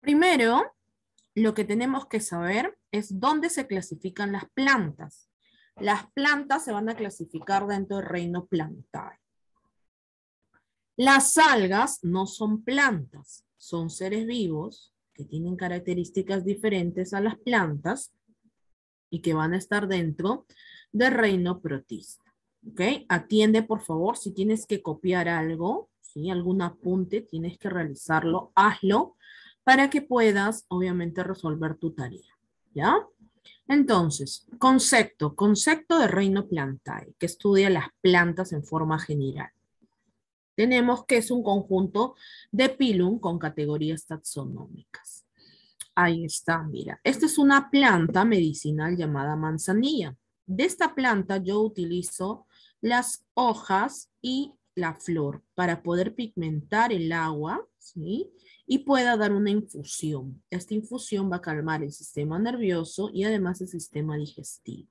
Primero, lo que tenemos que saber es dónde se clasifican las plantas. Las plantas se van a clasificar dentro del reino plantae. Las algas no son plantas, son seres vivos que tienen características diferentes a las plantas y que van a estar dentro del reino protista. ¿Ok? Atiende, por favor, si tienes que copiar algo, ¿sí? Algún apunte, tienes que realizarlo, hazlo para que puedas, obviamente, resolver tu tarea. ¿Ya? Entonces, concepto de reino plantae, que estudia las plantas en forma general. Tenemos que es un conjunto de pilum con categorías taxonómicas. Ahí está, mira. Esta es una planta medicinal llamada manzanilla. De esta planta yo utilizo las hojas y la flor para poder pigmentar el agua, ¿sí? Y pueda dar una infusión. Esta infusión va a calmar el sistema nervioso y además el sistema digestivo.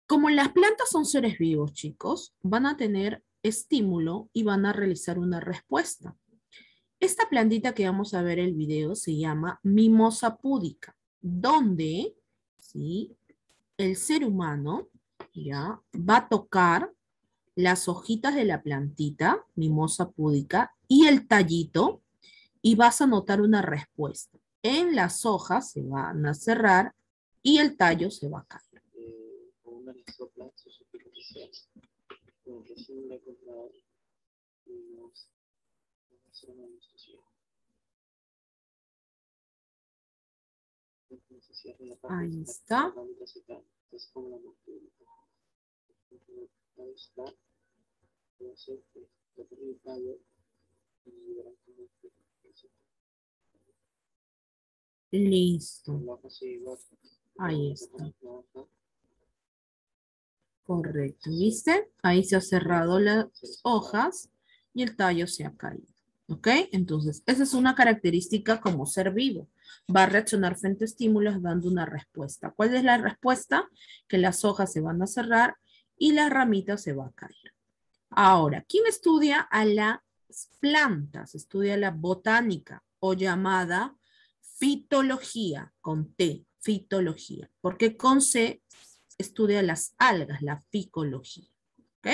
Como las plantas son seres vivos, chicos, van a tener estímulo y van a realizar una respuesta. Esta plantita que vamos a ver el video se llama mimosa púdica, donde ¿sí? El ser humano ya va a tocar las hojitas de la plantita, mimosa púdica, y el tallito, y vas a notar una respuesta. En las hojas se van a cerrar y el tallo se va a caer. Ahí está. Listo. Ahí está. Correcto, ¿viste? Ahí se ha cerrado las hojas y el tallo se ha caído. ¿Ok? Entonces, esa es una característica como ser vivo. Va a reaccionar frente a estímulos dando una respuesta. ¿Cuál es la respuesta? Que las hojas se van a cerrar y la ramita se va a caer. Ahora, ¿quién estudia a las plantas? Estudia la botánica o llamada fitología, con T, fitología. Porque con C estudia las algas, la ficología. ¿Ok?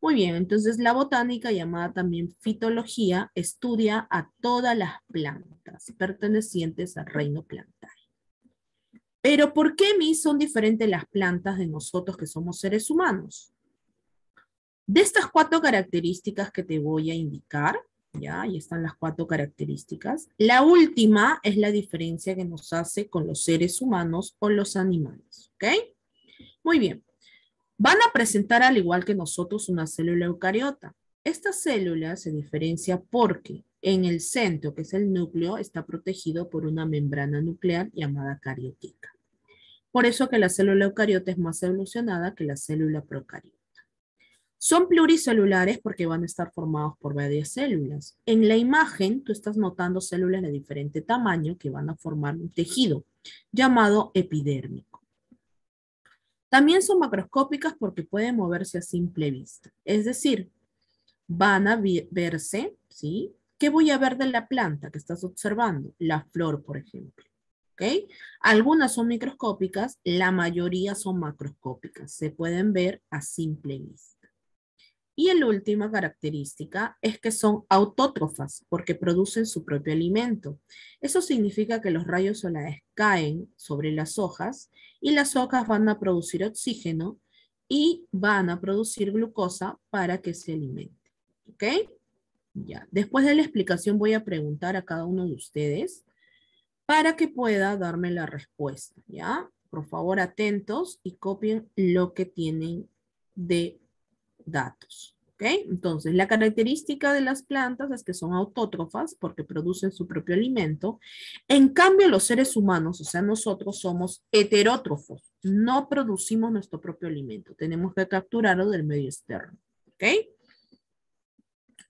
Muy bien, entonces la botánica, llamada también fitología, estudia a todas las plantas pertenecientes al reino plantae. Pero ¿por qué, son diferentes las plantas de nosotros que somos seres humanos? De estas 4 características que te voy a indicar, ya, ahí están las 4 características, la última es la diferencia que nos hace con los seres humanos o los animales, ¿ok? Muy bien. Van a presentar al igual que nosotros una célula eucariota. Esta célula se diferencia porque en el centro, que es el núcleo, está protegido por una membrana nuclear llamada cariótica. Por eso que la célula eucariota es más evolucionada que la célula procariota. Son pluricelulares porque van a estar formados por varias células. En la imagen, tú estás notando células de diferente tamaño que van a formar un tejido llamado epidérmico. También son macroscópicas porque pueden moverse a simple vista. Es decir, van a verse, ¿sí? ¿Qué voy a ver de la planta que estás observando? La flor, por ejemplo. ¿Ok? Algunas son microscópicas, la mayoría son macroscópicas. Se pueden ver a simple vista. Y la última característica es que son autótrofas porque producen su propio alimento. Eso significa que los rayos solares caen sobre las hojas y las hojas van a producir oxígeno y van a producir glucosa para que se alimente. ¿Ok? Ya. Después de la explicación voy a preguntar a cada uno de ustedes para que pueda darme la respuesta. ¿Ya? Por favor, atentos y copien lo que tienen de datos. ¿Ok? Entonces, la característica de las plantas es que son autótrofas porque producen su propio alimento. En cambio, los seres humanos, o sea, nosotros somos heterótrofos. No producimos nuestro propio alimento. Tenemos que capturarlo del medio externo. ¿Ok?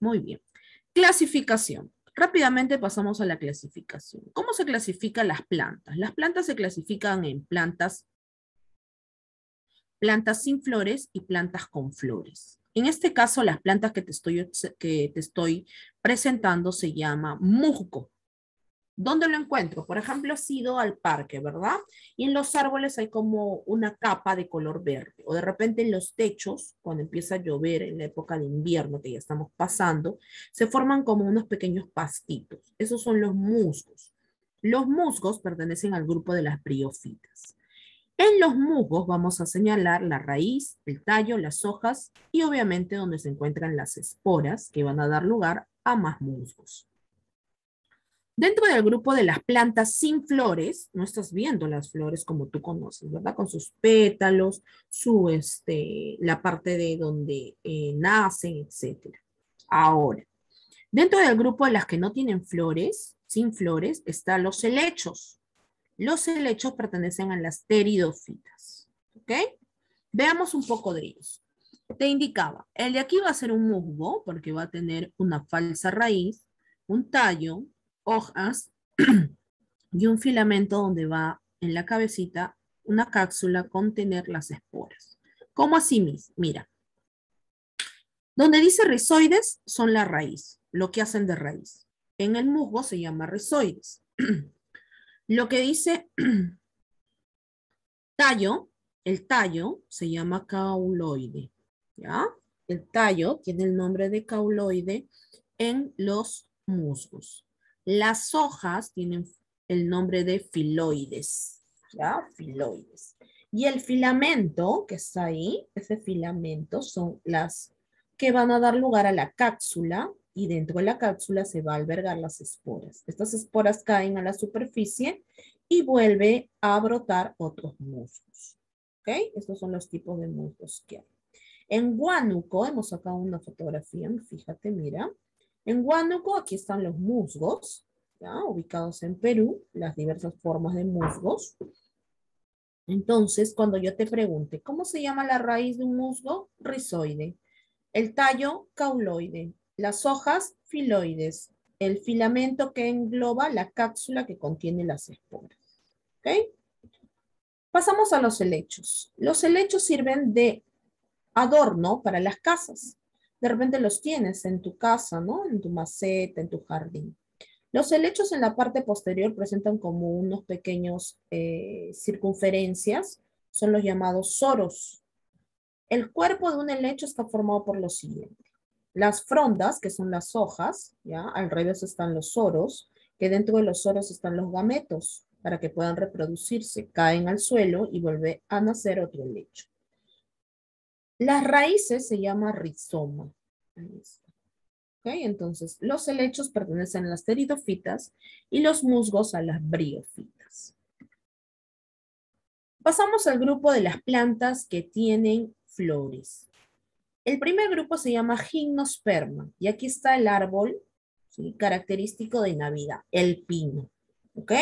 Muy bien. Clasificación. Rápidamente pasamos a la clasificación. ¿Cómo se clasifican las plantas? Las plantas se clasifican en plantas sin flores y plantas con flores. En este caso, las plantas que te estoy presentando se llama musgo, ¿Dónde lo encuentro? Por ejemplo, he ido al parque, ¿verdad? Y en los árboles hay como una capa de color verde. O de repente en los techos, cuando empieza a llover en la época de invierno que ya estamos pasando, se forman como unos pequeños pastitos. Esos son los musgos. Los musgos pertenecen al grupo de las briófitas. En los musgos vamos a señalar la raíz, el tallo, las hojas y obviamente donde se encuentran las esporas que van a dar lugar a más musgos. Dentro del grupo de las plantas sin flores, no estás viendo las flores como tú conoces, ¿verdad? Con sus pétalos, la parte de donde nacen, etc. Ahora, dentro del grupo de las que no tienen flores, sin flores, están los helechos. Los helechos pertenecen a las pteridófitas, ¿ok? Veamos un poco de ellos. Te indicaba, el de aquí va a ser un musgo porque va a tener una falsa raíz, un tallo, hojas y un filamento donde va en la cabecita una cápsula contener las esporas. ¿Cómo así? Mira, donde dice rizoides son la raíz, lo que hacen de raíz. En el musgo se llama rizoides. Lo que dice tallo, el tallo se llama cauloide, ¿ya? El tallo tiene el nombre de cauloide en los musgos. Las hojas tienen el nombre de filoides, ¿ya? Filoides. Y el filamento que está ahí, ese filamento son las que van a dar lugar a la cápsula y dentro de la cápsula se va a albergar las esporas. Estas esporas caen a la superficie y vuelve a brotar otros musgos. ¿Ok? Estos son los tipos de musgos que hay. En Huánuco, hemos sacado una fotografía, fíjate, mira. En Huánuco, aquí están los musgos, ¿ya? Ubicados en Perú, las diversas formas de musgos. Entonces, cuando yo te pregunte, ¿cómo se llama la raíz de un musgo? Rizoide. El tallo, cauloide. Las hojas, filoides. El filamento que engloba la cápsula que contiene las esporas. ¿Ok? Pasamos a los helechos. Los helechos sirven de adorno para las casas. De repente los tienes en tu casa, ¿no? En tu maceta, en tu jardín. Los helechos en la parte posterior presentan como unos pequeños circunferencias. Son los llamados soros. El cuerpo de un helecho está formado por lo siguiente. Las frondas, que son las hojas, ¿ya? Al revés están los soros, que dentro de los soros están los gametos, para que puedan reproducirse. Caen al suelo y vuelve a nacer otro helecho. Las raíces se llama rizoma. Ahí está. ¿Okay? Entonces, los helechos pertenecen a las pteridofitas y los musgos a las briófitas. Pasamos al grupo de las plantas que tienen flores. El primer grupo se llama gimnosperma y aquí está el árbol, ¿sí? Característico de Navidad, el pino. ¿Ok?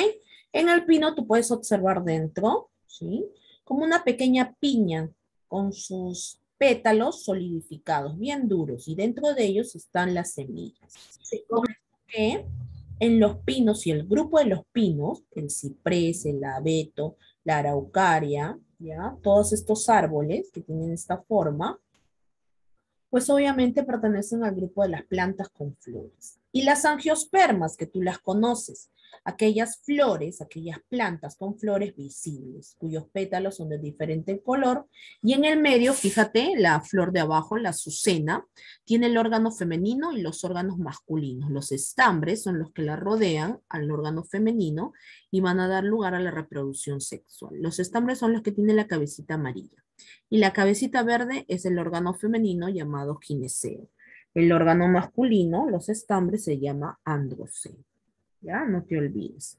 En el pino tú puedes observar dentro, ¿sí? Como una pequeña piña con sus pétalos solidificados, bien duros, y dentro de ellos están las semillas. Se come que en los pinos y el grupo de los pinos, el ciprés, el abeto, la araucaria, ¿ya? Todos estos árboles que tienen esta forma, pues obviamente pertenecen al grupo de las plantas con flores. Y las angiospermas, que tú las conoces, aquellas flores, aquellas plantas con flores visibles, cuyos pétalos son de diferente color, y en el medio, fíjate, la flor de abajo, la azucena, tiene el órgano femenino y los órganos masculinos. Los estambres son los que la rodean al órgano femenino y van a dar lugar a la reproducción sexual. Los estambres son los que tienen la cabecita amarilla. Y la cabecita verde es el órgano femenino llamado gineceo. El órgano masculino, los estambres, se llama androceo. ¿Ya? No te olvides.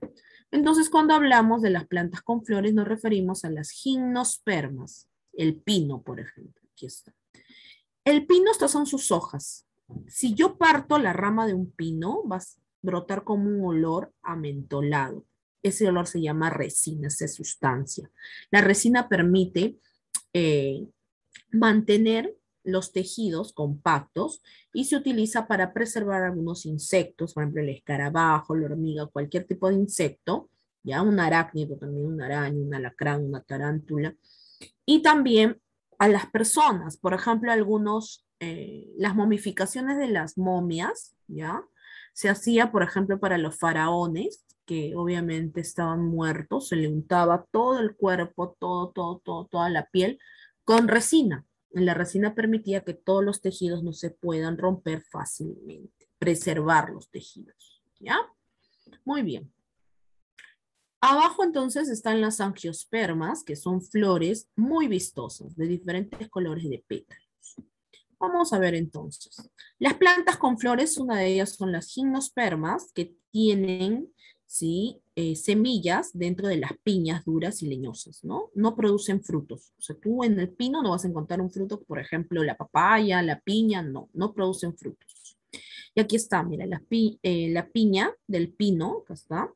Entonces, cuando hablamos de las plantas con flores, nos referimos a las gimnospermas. El pino, por ejemplo. Aquí está. El pino, estas son sus hojas. Si yo parto la rama de un pino, va a brotar como un olor amentolado. Ese olor se llama resina, esa sustancia. La resina permite mantener los tejidos compactos y se utiliza para preservar algunos insectos, por ejemplo el escarabajo, la hormiga, cualquier tipo de insecto, ya un arácnido también, una araña, un alacrán, una tarántula, y también a las personas, por ejemplo las momificaciones de las momias, ya se hacía, por ejemplo, para los faraones, que obviamente estaban muertos, se le untaba todo el cuerpo, toda la piel con resina. La resina permitía que todos los tejidos no se puedan romper fácilmente, preservar los tejidos, ¿ya? Muy bien. Abajo entonces están las angiospermas, que son flores muy vistosas, de diferentes colores de pétalos. Vamos a ver entonces. Las plantas con flores, una de ellas son las gimnospermas, que tienen, ¿sí? Semillas dentro de las piñas duras y leñosas, ¿no? No producen frutos. O sea, tú en el pino no vas a encontrar un fruto, por ejemplo, la papaya, la piña, no producen frutos. Y aquí está, mira, la piña del pino, acá está.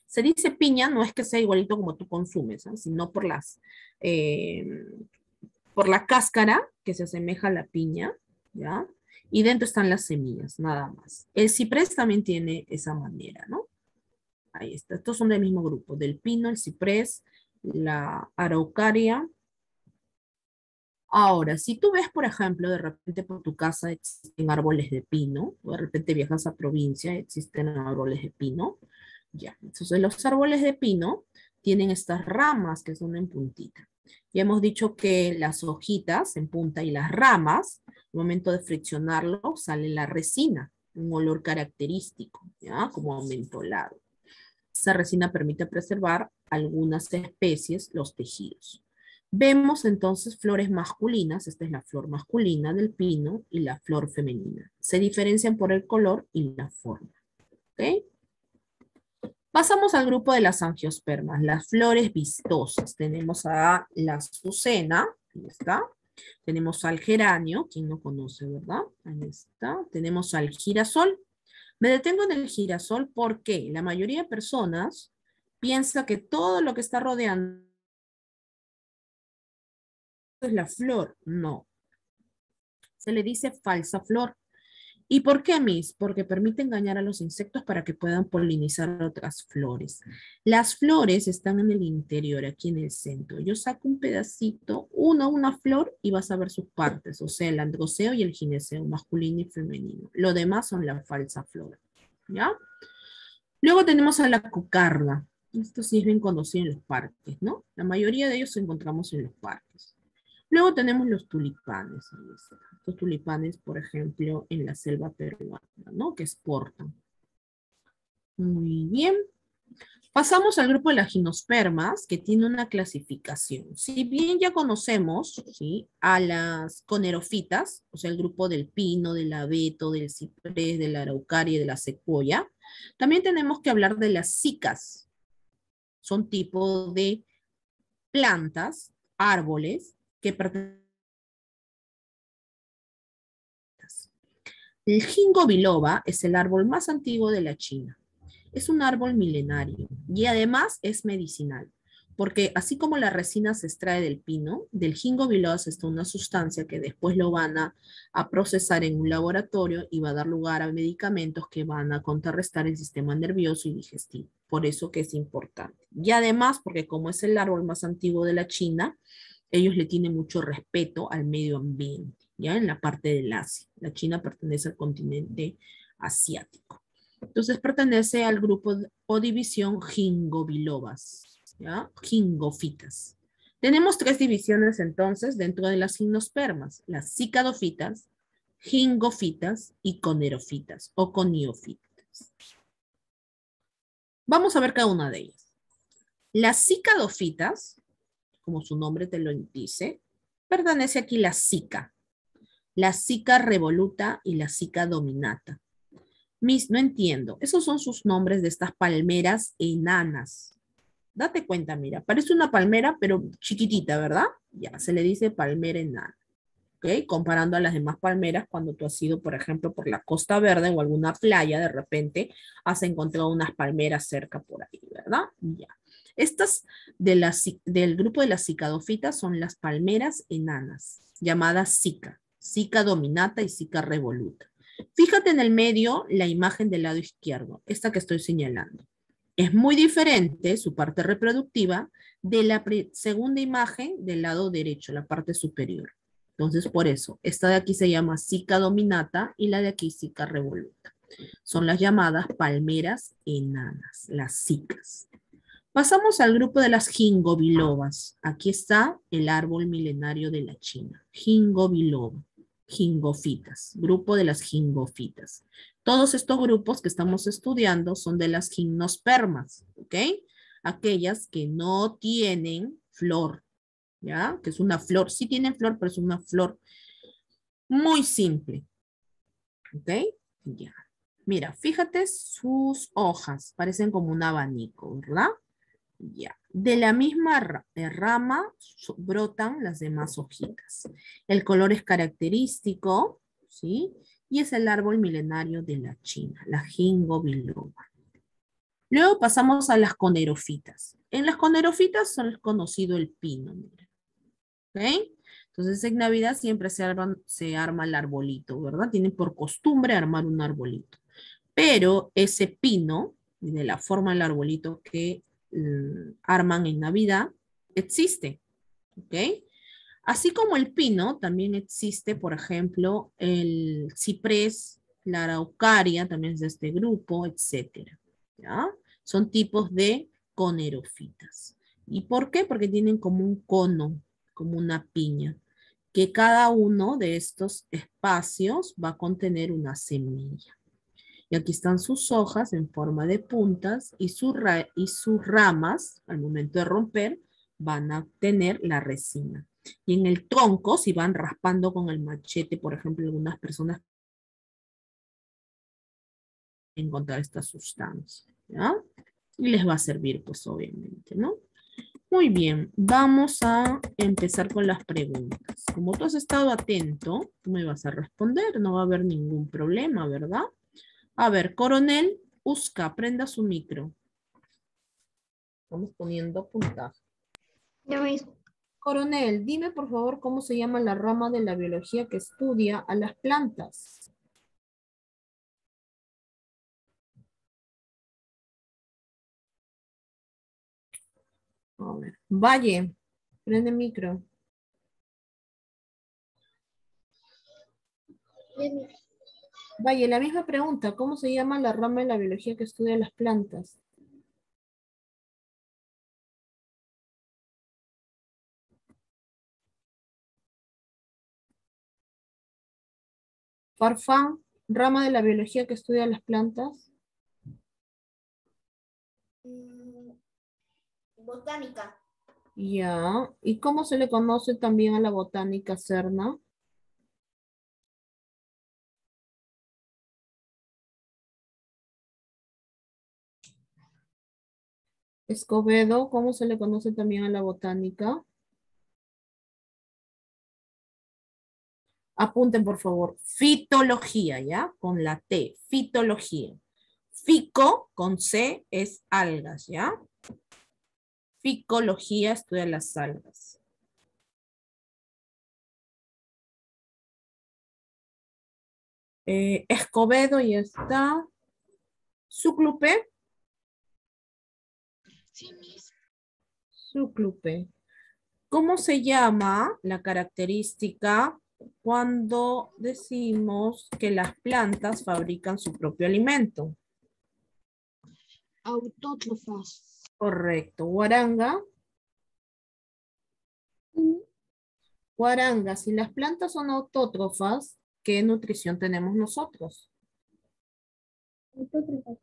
Se dice piña, no es que sea igualito como tú consumes, ¿eh? Sino eh, por la cáscara que se asemeja a la piña, ¿ya? Y dentro están las semillas, nada más. El ciprés también tiene esa manera, ¿no? Ahí está. Estos son del mismo grupo, del pino, el ciprés, la araucaria. Ahora, si tú ves, por ejemplo, de repente por tu casa existen árboles de pino, o de repente viajas a provincia, existen árboles de pino, ya. Entonces, los árboles de pino tienen estas ramas que son en puntita. Ya hemos dicho que las hojitas en punta y las ramas, al momento de friccionarlo, sale la resina, un olor característico, ¿ya? Como mentolado. Esa resina permite preservar algunas especies, los tejidos. Vemos entonces flores masculinas, esta es la flor masculina del pino y la flor femenina. Se diferencian por el color y la forma. ¿Ok? Pasamos al grupo de las angiospermas, las flores vistosas. Tenemos a la azucena, ahí está. Tenemos al geranio, quien no conoce, ¿verdad? Ahí está. Tenemos al girasol. Me detengo en el girasol porque la mayoría de personas piensa que todo lo que está rodeando es la flor. No, se le dice falsa flor. ¿Y por qué, Miss? Porque permite engañar a los insectos para que puedan polinizar otras flores. Las flores están en el interior, aquí en el centro. Yo saco un pedacito, una flor, y vas a ver sus partes, o sea, el androceo y el gineceo, masculino y femenino. Lo demás son la falsa flor, ¿ya? Luego tenemos a la cucarda. Esto sí es bien conocido en los parques, ¿no? La mayoría de ellos encontramos en los parques. Luego tenemos los tulipanes. Estos tulipanes, por ejemplo, en la selva peruana, ¿no? Que exportan. Muy bien. Pasamos al grupo de las gimnospermas, que tiene una clasificación. Si bien ya conocemos, ¿sí?, a las conerofitas, o sea, el grupo del pino, del abeto, del ciprés, de la araucaria y de la secuoya, también tenemos que hablar de las cicas. Son tipo de plantas, árboles, que pertenecen. El ginkgo biloba es el árbol más antiguo de la China. Es un árbol milenario y además es medicinal, porque así como la resina se extrae del pino, del ginkgo biloba se extrae una sustancia que después lo van a procesar en un laboratorio y va a dar lugar a medicamentos que van a contrarrestar el sistema nervioso y digestivo. Por eso que es importante. Y además, porque como es el árbol más antiguo de la China, ellos le tienen mucho respeto al medio ambiente, ¿ya? En la parte del Asia. La China pertenece al continente asiático. Entonces pertenece al grupo o división Gingobilobas, ¿ya? Gingofitas. Tenemos tres divisiones entonces dentro de las gimnospermas, las cicadofitas, gingofitas y conerofitas o coniofitas. Vamos a ver cada una de ellas. Las cicadofitas, como su nombre te lo dice, pertenece aquí la Zika revoluta y la Zika dominata. Miss, no entiendo. Esos son sus nombres de estas palmeras enanas. Date cuenta, mira, parece una palmera, pero chiquitita, ¿verdad? Ya, se le dice palmera enana. ¿Ok? Comparando a las demás palmeras, cuando tú has ido, por ejemplo, por la Costa Verde o alguna playa, de repente has encontrado unas palmeras cerca por ahí, ¿verdad? Ya. Estas del grupo de las cicadofitas son las palmeras enanas, llamadas Zika, Zika dominata y Zika revoluta. Fíjate en el medio la imagen del lado izquierdo, esta que estoy señalando. Es muy diferente su parte reproductiva de la segunda imagen del lado derecho, la parte superior. Entonces, por eso, esta de aquí se llama Zika dominata y la de aquí Zika revoluta. Son las llamadas palmeras enanas, las cicas. Pasamos al grupo de las gingobilobas. Aquí está el árbol milenario de la China. Gingobiloba, gingofitas, grupo de las gingofitas. Todos estos grupos que estamos estudiando son de las gimnospermas, ¿ok? Aquellas que no tienen flor, ¿ya? Que es una flor, sí tienen flor, pero es una flor muy simple, ¿ok? Ya. Mira, fíjate sus hojas, parecen como un abanico, ¿verdad? Ya. De la misma rama brotan las demás hojitas. El color es característico, ¿sí? Y es el árbol milenario de la China, la Ginkgo biloba. Luego pasamos a las conerofitas. En las conerofitas son conocido el pino, mira. ¿Ok? Entonces en Navidad siempre se arma el arbolito, ¿verdad? Tienen por costumbre armar un arbolito. Pero ese pino, de la forma del arbolito que arman en Navidad, existe, ¿ok? Así como el pino, también existe, por ejemplo, el ciprés, la araucaria, también es de este grupo, etcétera, ¿ya? Son tipos de conerofitas. ¿Y por qué? Porque tienen como un cono, como una piña, que cada uno de estos espacios va a contener una semilla. Y aquí están sus hojas en forma de puntas y sus ramas, al momento de romper, van a tener la resina. Y en el tronco, si van raspando con el machete, por ejemplo, algunas personas encontrar esta sustancia, ¿ya? Y les va a servir, pues obviamente, ¿no? Muy bien, vamos a empezar con las preguntas. Como tú has estado atento, tú me vas a responder, no va a haber ningún problema, ¿verdad? A ver, coronel Usca, prenda su micro. Estamos poniendo puntaje. Ya mismo. Coronel, dime por favor cómo se llama la rama de la biología que estudia a las plantas. A ver, Valle, prende micro. Valle, la misma pregunta, ¿cómo se llama la rama de la biología que estudia a las plantas? Farfán, rama de la biología que estudia a las plantas. Botánica. Ya, ¿y cómo se le conoce también a la botánica, Serna? Escobedo, ¿cómo se le conoce también a la botánica? Apunten, por favor. Fitología, ¿ya? Con la T, fitología. Fico, con C, es algas, ¿ya? Ficología estudia las algas. Escobedo ya está. Súclupe. Sí, Miss. Súclupe. ¿Cómo se llama la característica cuando decimos que las plantas fabrican su propio alimento? Autótrofas. Correcto. Guaranga. Guaranga, si las plantas son autótrofas, ¿qué nutrición tenemos nosotros? Autótrofas.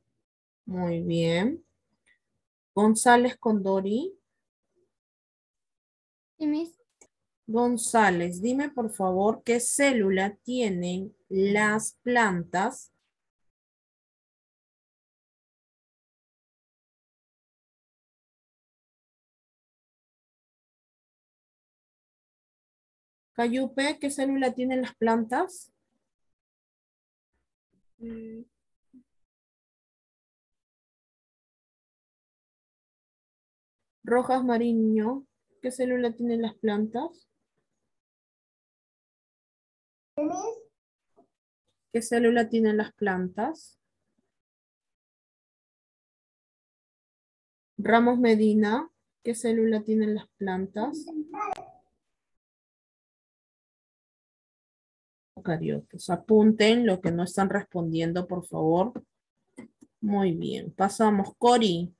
Muy bien. González Condori. Sí, Miss. González, dime por favor qué célula tienen las plantas. Cayupe, ¿qué célula tienen las plantas? Rojas Mariño, ¿qué célula tienen las plantas? ¿Qué célula tienen las plantas? Ramos Medina, ¿qué célula tienen las plantas? eucariotas. Apunten lo que no están respondiendo, por favor. Muy bien. Pasamos. Cori.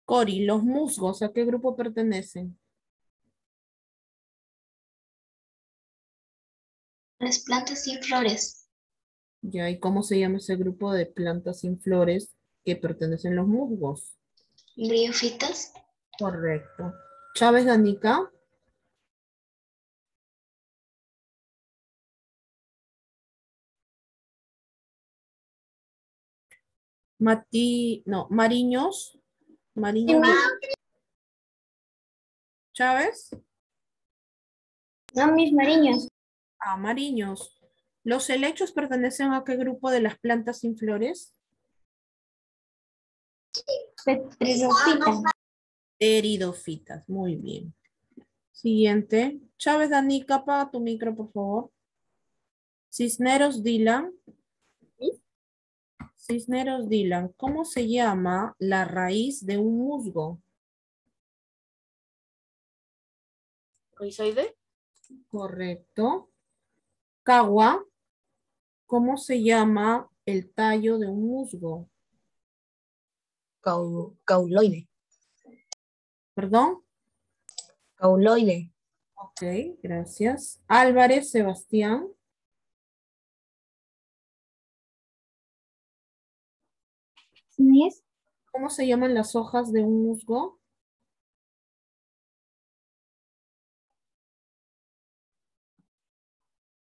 Cori, los musgos, ¿a qué grupo pertenecen? Las plantas sin flores. Ya, ¿y cómo se llama ese grupo de plantas sin flores que pertenecen los musgos? Briofitas. Correcto. Chávez Danica. No, Mariños. Mariños. Chávez. No, mis mariños. Ah, Mariños. ¿Los helechos pertenecen a qué grupo de las plantas sin flores? Petridofitas. Eridofitas. Muy bien. Siguiente. Chávez Danica, apaga tu micro, por favor. Cisneros Dylan. Cisneros Dylan. ¿Cómo se llama la raíz de un musgo? Rizoide. Correcto. Cagua. ¿Cómo se llama el tallo de un musgo? Cauloide. ¿Perdón? Cauloide. Ok, gracias. Álvarez Sebastián. ¿Mis? ¿Cómo se llaman las hojas de un musgo?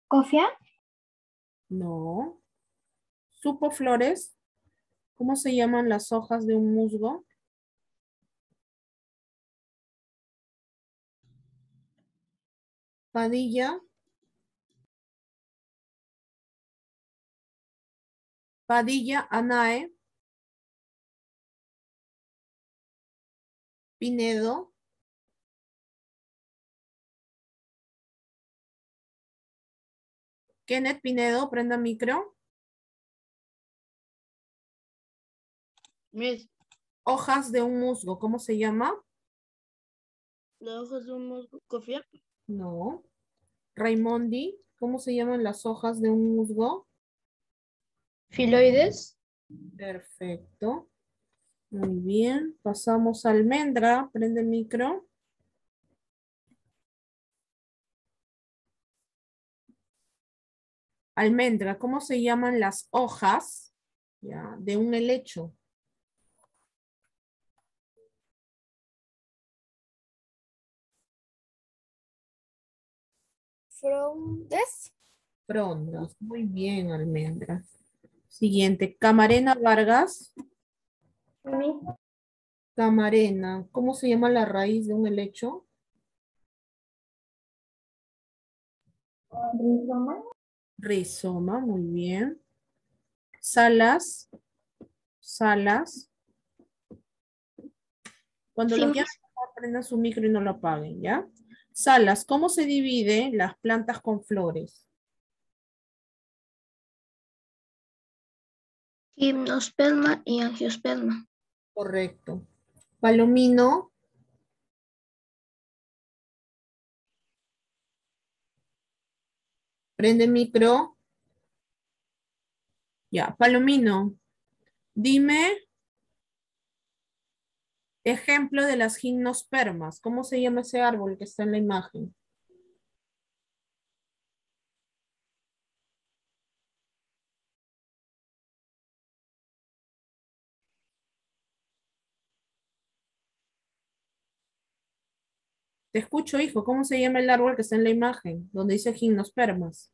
Cofia. No. Supo Flores. ¿Cómo se llaman las hojas de un musgo? Padilla. Padilla Anae. Pinedo. Kenneth Pinedo, prenda micro. Mis, Hojas de un musgo, ¿cómo se llama? las hojas de un musgo, cofia, No. Raimondi, ¿cómo se llaman las hojas de un musgo? filoides, Perfecto. Muy bien. Pasamos a almendra. Prende el micro. Almendra, ¿cómo se llaman las hojas ya, de un helecho? Frondes. Frondas. Muy bien, almendra. Siguiente. Camarena Vargas. Mis. Camarena, ¿cómo se llama la raíz de un helecho? Rizoma. Rizoma, muy bien. Salas. Salas. Cuando Sí, los llamen, mis. prendan su micro y no lo apaguen, ¿ya? Salas, ¿cómo se dividen las plantas con flores? Gimnosperma y angiosperma. Correcto. Palomino. Prende micro. Ya, Palomino. Dime ejemplo de las gimnospermas. ¿Cómo se llama ese árbol que está en la imagen? Te escucho, hijo. ¿Cómo se llama el árbol que está en la imagen? Donde dice gimnospermas.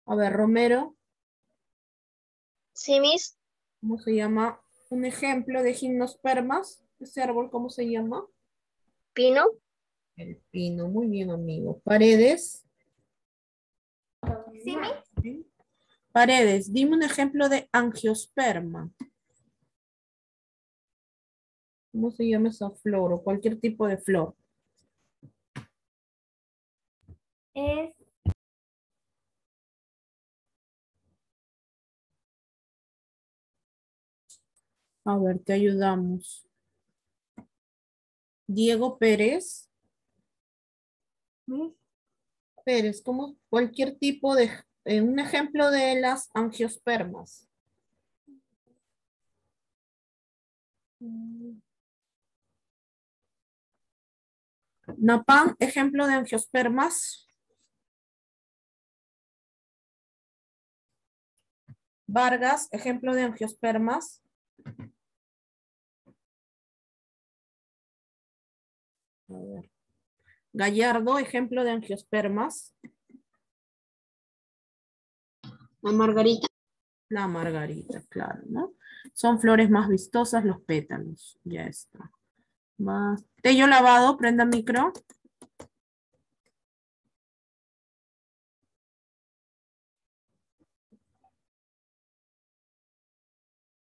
A ver, Romero, Sí, mis. ¿cómo se llama? Un ejemplo de gimnospermas. ¿Ese árbol cómo se llama? Pino. El pino. Muy bien, amigo. Paredes. Sí, mis. ¿Sí? Paredes, dime un ejemplo de angiosperma. ¿Cómo se llama esa flor o cualquier tipo de flor? Es A ver, te ayudamos. Diego Pérez. Pero es como cualquier tipo de, un ejemplo de las angiospermas. Napan, ejemplo de angiospermas. Vargas, ejemplo de angiospermas. A ver. Gallardo, ejemplo de angiospermas. La margarita. La margarita, claro, ¿no? Son flores más vistosas los pétalos. Ya está. Más. Tello lavado, prenda micro.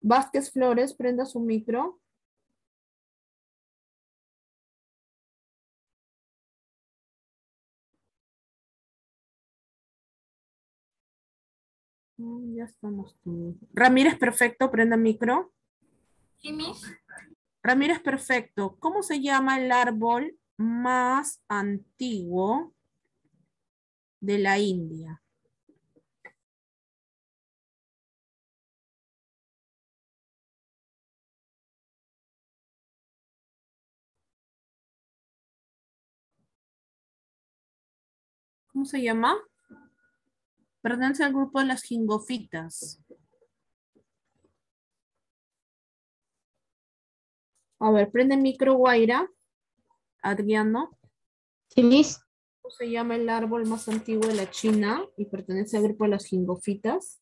Vázquez Flores, prenda su micro. Ya estamos todos. Ramírez Perfecto, prenda micro. Sí, Miss. Ramírez Perfecto, ¿cómo se llama el árbol más antiguo de la India? ¿Cómo se llama? Pertenece al grupo de las gingofitas. A ver, prende micro, Guaira. Adriano. Sí, Miss. ¿Cómo se llama el árbol más antiguo de la China y pertenece al grupo de las gingofitas?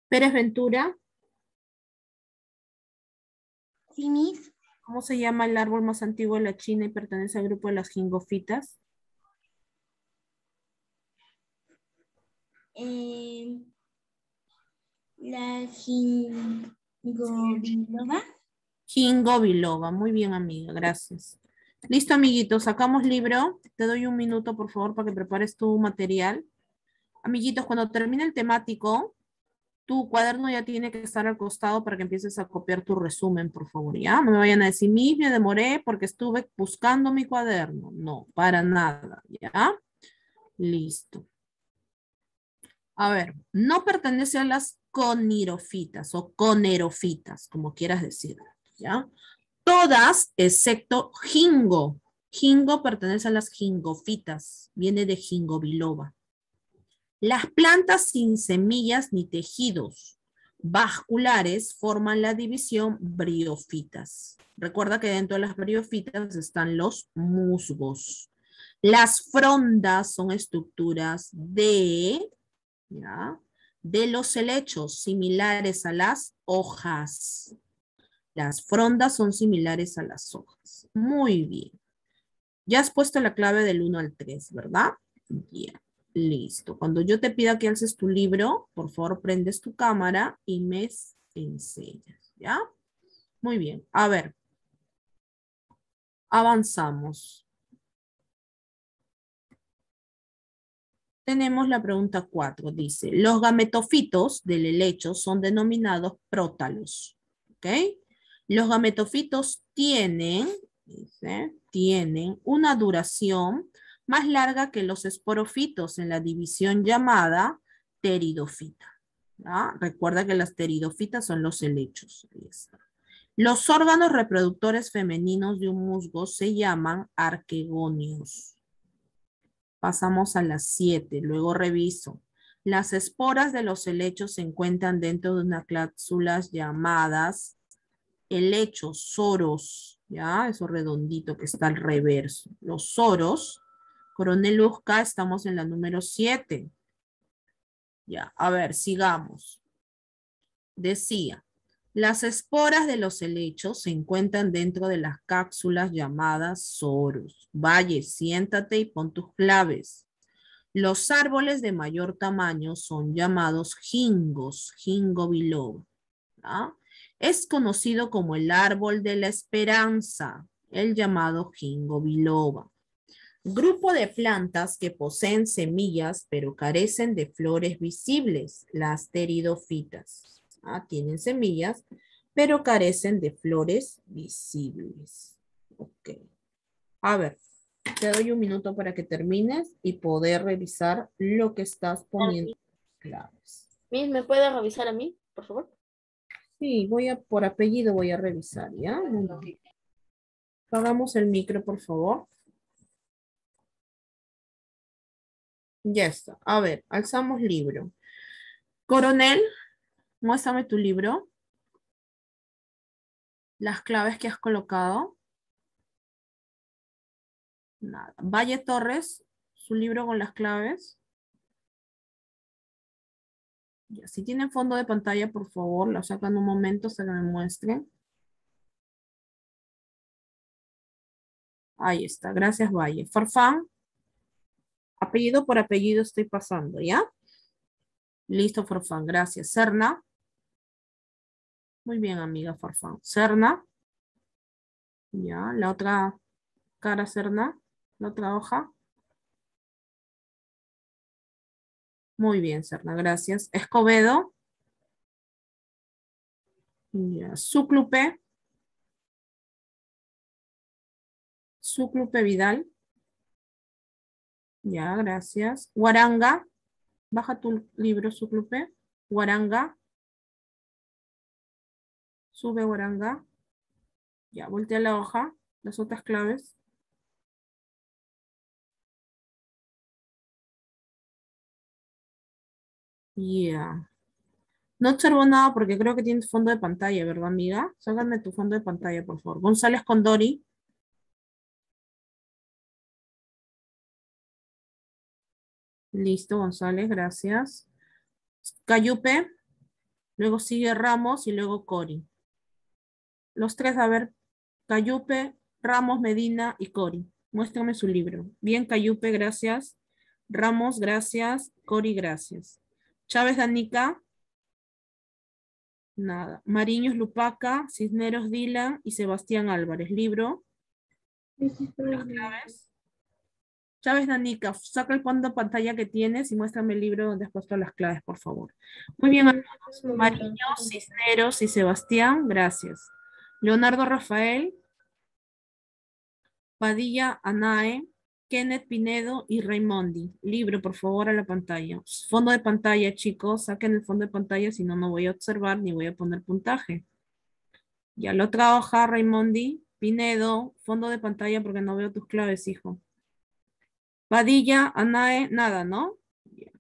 Pérez Ventura. Sí, Miss. ¿Cómo se llama el árbol más antiguo de la China y pertenece al grupo de las gingofitas? La gingobiloba. Jingo biloba. Muy bien, amiga. Gracias. Listo, amiguitos. Sacamos libro. Te doy un minuto, por favor, para que prepares tu material. Amiguitos, cuando termine el temático, tu cuaderno ya tiene que estar al costado para que empieces a copiar tu resumen, por favor, ¿ya? No me vayan a decir, me demoré porque estuve buscando mi cuaderno. No, para nada, ¿ya? Listo. A ver, no pertenece a las conirofitas o conerofitas, como quieras decirlo, ¿ya? Todas excepto Jingo. Jingo pertenece a las jingofitas, viene de Jingo biloba. Las plantas sin semillas ni tejidos vasculares forman la división briófitas. Recuerda que dentro de las briófitas están los musgos. Las frondas son estructuras ¿ya? De los helechos similares a las hojas. Las frondas son similares a las hojas. Muy bien. Ya has puesto la clave del 1 al 3, ¿verdad? Ya. Listo. Cuando yo te pida que alces tu libro, por favor prendes tu cámara y me enseñas, ¿ya? Muy bien. A ver. Avanzamos. Tenemos la pregunta 4. Dice, los gametofitos del helecho son denominados prótalos. ¿Ok? Los gametofitos tienen, dice, tienen una duración más larga que los esporofitos en la división llamada pteridofita. ¿Ya? Recuerda que las pteridofitas son los helechos. Ahí está. Los órganos reproductores femeninos de un musgo se llaman arquegonios. Pasamos a las 7, luego reviso. Las esporas de los helechos se encuentran dentro de unas cápsulas llamadas helechos, soros, ¿ya? Eso redondito que está al reverso. Los soros, Coronel Uzca, estamos en la número 7. Ya, a ver, sigamos. Decía, las esporas de los helechos se encuentran dentro de las cápsulas llamadas soros. Valle, siéntate y pon tus claves. Los árboles de mayor tamaño son llamados jingos, jingo biloba. ¿Ah? Es conocido como el árbol de la esperanza, el llamado jingo biloba. Grupo de plantas que poseen semillas pero carecen de flores visibles, las pteridofitas. Ah, tienen semillas, pero carecen de flores visibles. Ok. A ver, te doy un minuto para que termines y poder revisar lo que estás poniendo claves. Miss, ¿me puede revisar a mí, por favor? Sí, por apellido voy a revisar, ¿ya? Apagamos el micro, por favor. Ya está. A ver, alzamos libro. Coronel, muéstrame tu libro. Las claves que has colocado. Nada. Valle Torres, su libro con las claves. Ya, si tienen fondo de pantalla, por favor, lo sacan un momento hasta que me muestren. Ahí está, gracias Valle. Farfán, apellido por apellido estoy pasando, ¿ya? Listo, Farfán, gracias. Serna. Muy bien, amiga Farfán. Serna. Ya, la otra cara Serna. La otra hoja. Muy bien, Serna, gracias. Escobedo. Ya, Súclupe. Súclupe Vidal. Ya, gracias. Guaranga. Baja tu libro, Súclupe. Guaranga. Sube Guaranga. Ya, voltea la hoja. Las otras claves. Ya. No observo nada porque creo que tienes fondo de pantalla, ¿verdad, amiga? Sácame tu fondo de pantalla, por favor. González Condori. Listo, González, gracias. Cayupe. Luego sigue Ramos y luego Cori. Los tres, a ver. Cayupe, Ramos, Medina y Cori. Muéstrame su libro. Bien, Cayupe, gracias. Ramos, gracias. Cori, gracias. Chávez Danica. Nada. Mariños Lupaca, Cisneros Dylan y Sebastián Álvarez. Libro. Las claves. Chávez Danica, saca el fondo de pantalla que tienes y muéstrame el libro donde has puesto las claves, por favor. Muy bien, hermanos. Mariño, Cisneros y Sebastián, gracias. Leonardo Rafael, Padilla Anae, Kenneth Pinedo y Raimondi. Libro, por favor, a la pantalla. Fondo de pantalla, chicos. Saquen el fondo de pantalla, si no, no voy a observar ni voy a poner puntaje. Ya lo trabaja Raimondi. Pinedo, fondo de pantalla porque no veo tus claves, hijo. Padilla, Anae, nada, ¿no? Ya.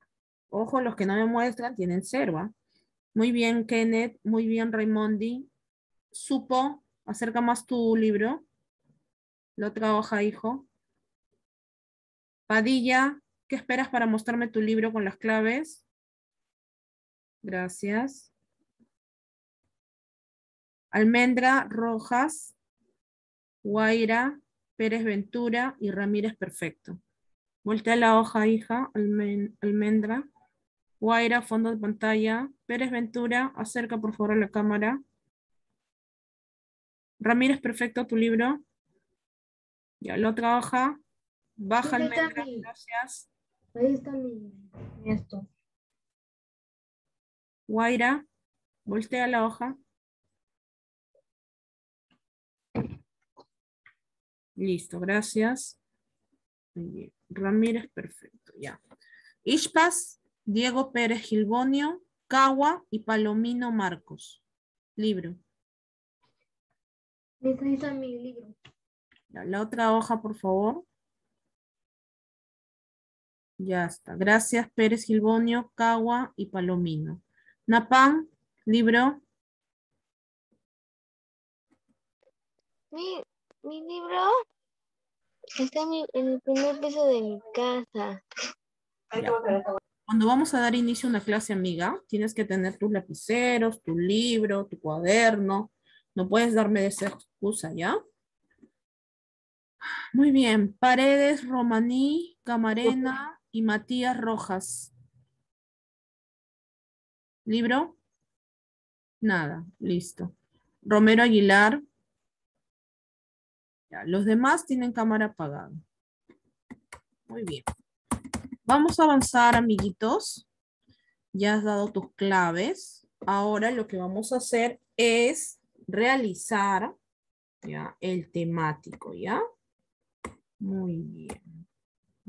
Ojo, los que no me muestran tienen cero, ¿ah? Muy bien, Kenneth. Muy bien, Raimondi. Supo, acerca más tu libro. La otra hoja, hijo. Padilla, ¿qué esperas para mostrarme tu libro con las claves? Gracias. Almendra, Rojas, Guaira, Pérez Ventura y Ramírez Perfecto. Voltea la hoja, hija. Almendra. Guaira, fondo de pantalla. Pérez Ventura, acerca por favor a la cámara. Ramírez Perfecto, tu libro. Ya lo trabaja. Baja Almendra, gracias. Ahí está esto. Guaira, voltea la hoja. Listo, gracias. Muy bien. Ramírez Perfecto, ya. Ishpas, Diego Pérez Gilbonio, Cagua y Palomino Marcos. Libro. Ahí está mi libro. Ya, la otra hoja, por favor. Ya está. Gracias, Pérez Gilbonio, Cagua y Palomino. Napán, libro. Mi libro está en el primer piso de mi casa. Ya. Cuando vamos a dar inicio a una clase, amiga, tienes que tener tus lapiceros, tu libro, tu cuaderno. No puedes darme de esa excusa, ¿ya? Muy bien. Paredes, Romaní, Camarena y Matías Rojas. ¿Libro? Nada, listo. Romero Aguilar. Ya, los demás tienen cámara apagada. Muy bien. Vamos a avanzar, amiguitos. Ya has dado tus claves. Ahora lo que vamos a hacer es realizar, ¿ya?, el temático, ¿ya? Muy bien.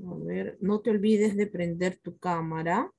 A ver, no te olvides de prender tu cámara.